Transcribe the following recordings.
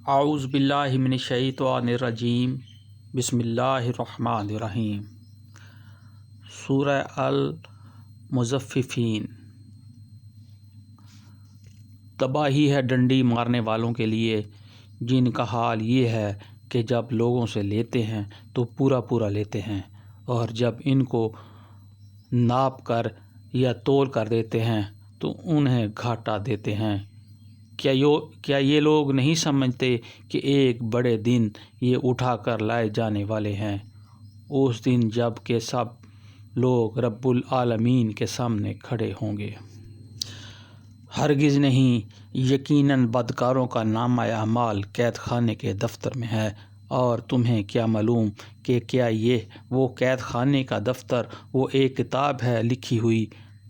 اعوذ باللہ من الشیطان الرجیم بسم اللہ الرحمن الرحیم۔ سورہ المطففین۔ تباہی ہے ڈنڈی مارنے والوں کے لیے جن کا حال یہ ہے کہ جب لوگوں سے لیتے ہیں تو پورا پورا لیتے ہیں، اور جب ان کو ناپ کر یا تول کر دیتے ہیں تو انہیں گھاٹا دیتے ہیں۔ کیا یہ لوگ نہیں سمجھتے کہ ایک بڑے دن یہ اٹھا کر لائے جانے والے ہیں، اس دن جب کہ سب لوگ رب العالمین کے سامنے کھڑے ہوں گے؟ ہرگز نہیں، یقیناً بدکاروں کا نامہ اعمال قید خانے کے دفتر میں ہے، اور تمہیں کیا معلوم کہ کیا یہ وہ قید خانے کا دفتر وہ ایک کتاب ہے لکھی ہوئی؟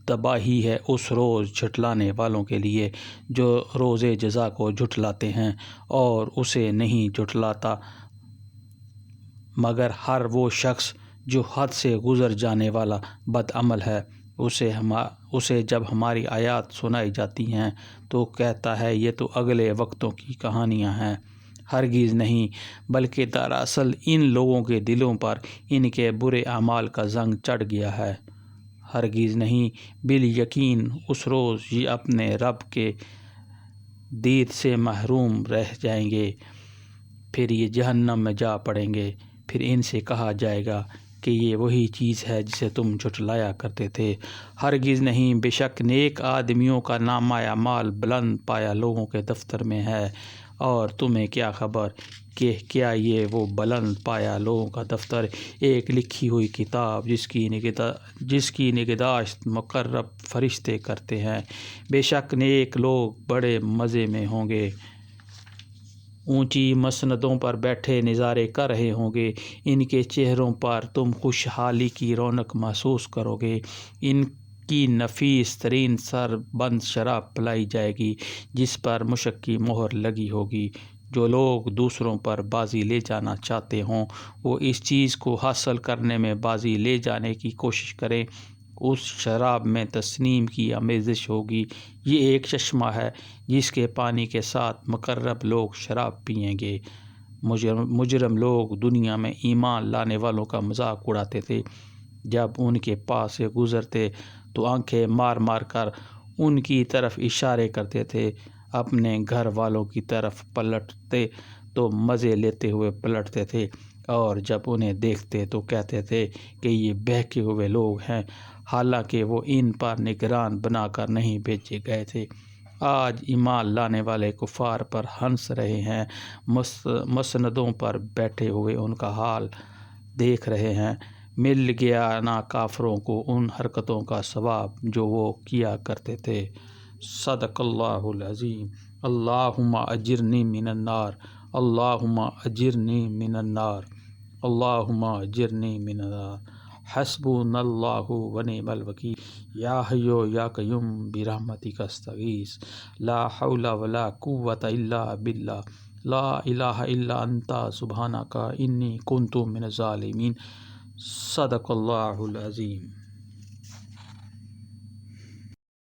تباہی ہے اس روز جھٹلانے والوں کے لیے جو روز جزا کو جھٹلاتے ہیں اور اسے نہیں جھٹلاتا مگر ہر وہ شخص جو حد سے گزر جانے والا بدعمل ہے۔ اسے جب ہماری آیات سنائی جاتی ہیں تو کہتا ہے یہ تو اگلے وقتوں کی کہانیاں ہیں۔ ہرگز نہیں، بلکہ دراصل ان لوگوں کے دلوں پر ان کے برے اعمال کا زنگ چڑھ گیا ہے۔ ہرگز نہیں، بالیقین اس روز یہ اپنے رب کے دید سے محروم رہ جائیں گے، پھر یہ جہنم میں جا پڑیں گے۔ پھر ان سے کہا جائے گا کہ یہ وہی چیز ہے جسے تم جھٹلایا کرتے تھے۔ ہرگز نہیں، بے شک نیک آدمیوں کا نامہ اعمال بلند پایہ لوگوں کے دفتر میں ہے، اور تمہیں کیا خبر کہ کیا یہ وہ بلند پایہ لوگوں کا دفتر ایک لکھی ہوئی کتاب جس کی نگہداشت مقرب فرشتے کرتے ہیں۔ بے شک نیک لوگ بڑے مزے میں ہوں گے، اونچی مسندوں پر بیٹھے نظارے کر رہے ہوں گے، ان کے چہروں پر تم خوشحالی کی رونق محسوس کرو گے۔ ان کی نفیس ترین سربند شراب پلائی جائے گی جس پر مشک کی مہر لگی ہوگی۔ جو لوگ دوسروں پر بازی لے جانا چاہتے ہوں وہ اس چیز کو حاصل کرنے میں بازی لے جانے کی کوشش کریں۔ اس شراب میں تسنیم کی آمیزش ہوگی، یہ ایک چشمہ ہے جس کے پانی کے ساتھ مقرب لوگ شراب پئیں گے۔ مجرم لوگ دنیا میں ایمان لانے والوں کا مذاق اڑاتے تھے، جب ان کے پاس سے گزرتے تو آنکھیں مار مار کر ان کی طرف اشارے کرتے تھے، اپنے گھر والوں کی طرف پلٹتے تو مزے لیتے ہوئے پلٹتے تھے، اور جب انہیں دیکھتے تو کہتے تھے کہ یہ بہکے ہوئے لوگ ہیں، حالانکہ وہ ان پر نگران بنا کر نہیں بھیجے گئے تھے۔ آج ایمان لانے والے کفار پر ہنس رہے ہیں، مسندوں پر بیٹھے ہوئے ان کا حال دیکھ رہے ہیں۔ مل گیا نا کافروں کو ان حرکتوں کا ثواب جو وہ کیا کرتے تھے۔ صدق اللہ العظیم۔ اللہم اجرنی من النار، اللہم اجرنی من النار، اللہم اجرنی من النار۔ حسبنا اللہ ونعم الوکیل۔ یا حی یا قیوم برحمتک استغیث، لا حول ولا قوة الا باللہ، لا الہ الا انت سبحانک انی کنت من الظالمین۔ صدق اللہ العظیم۔